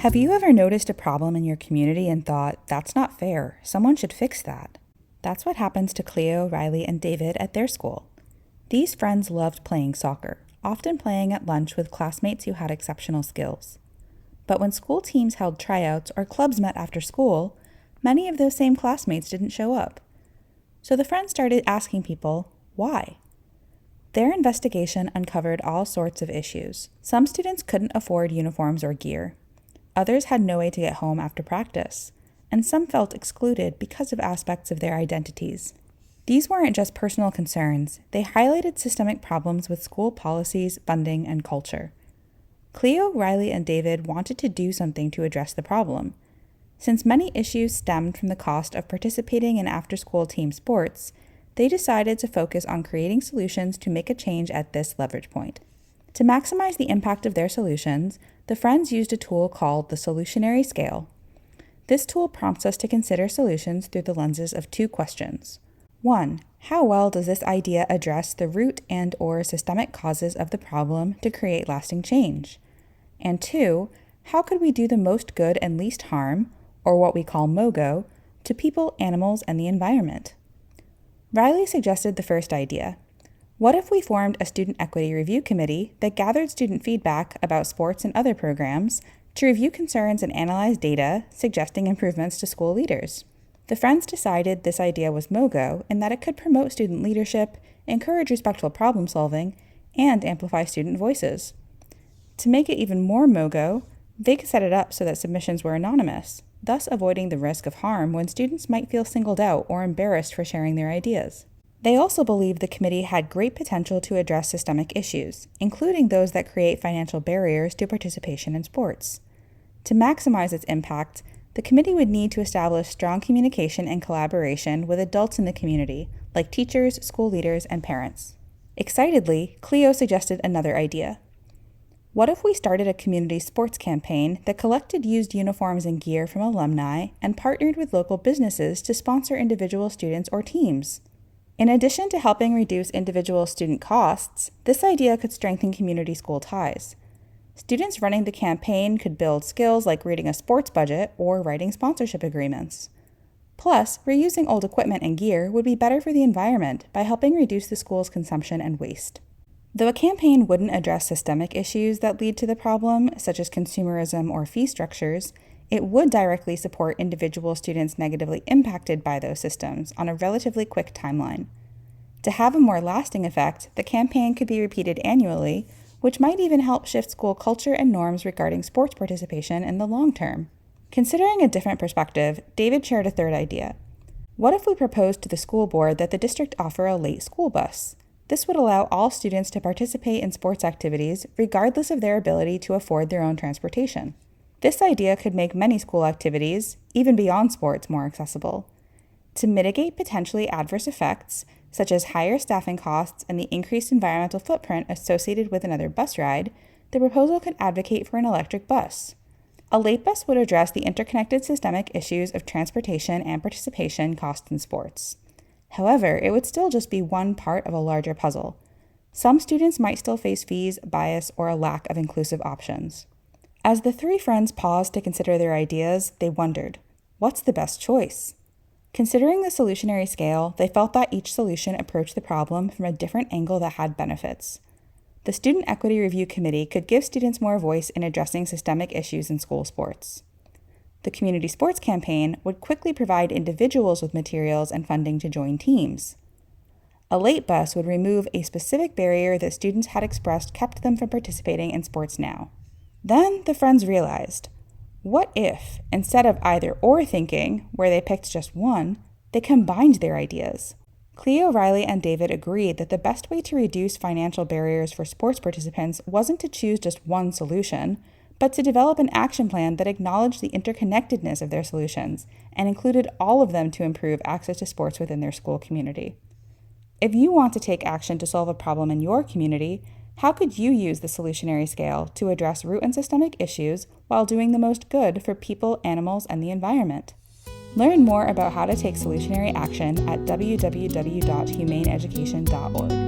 Have you ever noticed a problem in your community and thought, that's not fair, someone should fix that? That's what happens to Cleo, Rylie, and David at their school. These friends loved playing soccer, often playing at lunch with classmates who had exceptional skills. But when school teams held tryouts or clubs met after school, many of those same classmates didn't show up. So the friends started asking people, why? Their investigation uncovered all sorts of issues. Some students couldn't afford uniforms or gear. Others had no way to get home after practice, and some felt excluded because of aspects of their identities. These weren't just personal concerns, they highlighted systemic problems with school policies, funding, and culture. Cleo, Rylie, and David wanted to do something to address the problem. Since many issues stemmed from the cost of participating in after-school team sports, they decided to focus on creating solutions to make a change at this leverage point. To maximize the impact of their solutions, the friends used a tool called the Solutionary Scale. This tool prompts us to consider solutions through the lenses of two questions. 1. How well does this idea address the root and/or systemic causes of the problem to create lasting change? And 2. How could we do the most good and least harm, or what we call MOGO, to people, animals, and the environment? Rylie suggested the first idea. What if we formed a student equity review committee that gathered student feedback about sports and other programs to review concerns and analyze data, suggesting improvements to school leaders? The friends decided this idea was MOGO in that it could promote student leadership, encourage respectful problem solving, and amplify student voices. To make it even more MOGO, they could set it up so that submissions were anonymous, thus avoiding the risk of harm when students might feel singled out or embarrassed for sharing their ideas. They also believed the committee had great potential to address systemic issues, including those that create financial barriers to participation in sports. To maximize its impact, the committee would need to establish strong communication and collaboration with adults in the community, like teachers, school leaders, and parents. Excitedly, Cleo suggested another idea. What if we started a community sports campaign that collected used uniforms and gear from alumni and partnered with local businesses to sponsor individual students or teams? In addition to helping reduce individual student costs, this idea could strengthen community school ties. Students running the campaign could build skills like reading a sports budget or writing sponsorship agreements. Plus, reusing old equipment and gear would be better for the environment by helping reduce the school's consumption and waste. Though a campaign wouldn't address systemic issues that lead to the problem, such as consumerism or fee structures, it would directly support individual students negatively impacted by those systems on a relatively quick timeline. To have a more lasting effect, the campaign could be repeated annually, which might even help shift school culture and norms regarding sports participation in the long term. Considering a different perspective, David shared a third idea. What if we proposed to the school board that the district offer a late school bus? This would allow all students to participate in sports activities regardless of their ability to afford their own transportation. This idea could make many school activities, even beyond sports, more accessible. To mitigate potentially adverse effects, such as higher staffing costs and the increased environmental footprint associated with another bus ride, the proposal could advocate for an electric bus. A late bus would address the interconnected systemic issues of transportation and participation costs in sports. However, it would still just be one part of a larger puzzle. Some students might still face fees, bias, or a lack of inclusive options. As the three friends paused to consider their ideas, they wondered, what's the best choice? Considering the solutionary scale, they felt that each solution approached the problem from a different angle that had benefits. The Student Equity Review Committee could give students more voice in addressing systemic issues in school sports. The Community Sports Campaign would quickly provide individuals with materials and funding to join teams. A late bus would remove a specific barrier that students had expressed kept them from participating in sports now. Then the friends realized, what if, instead of either or thinking, where they picked just one, they combined their ideas? Cleo, Rylie, and David agreed that the best way to reduce financial barriers for sports participants wasn't to choose just one solution, but to develop an action plan that acknowledged the interconnectedness of their solutions and included all of them to improve access to sports within their school community. If you want to take action to solve a problem in your community, how could you use the solutionary scale to address root and systemic issues while doing the most good for people, animals, and the environment? Learn more about how to take solutionary action at www.humaneeducation.org.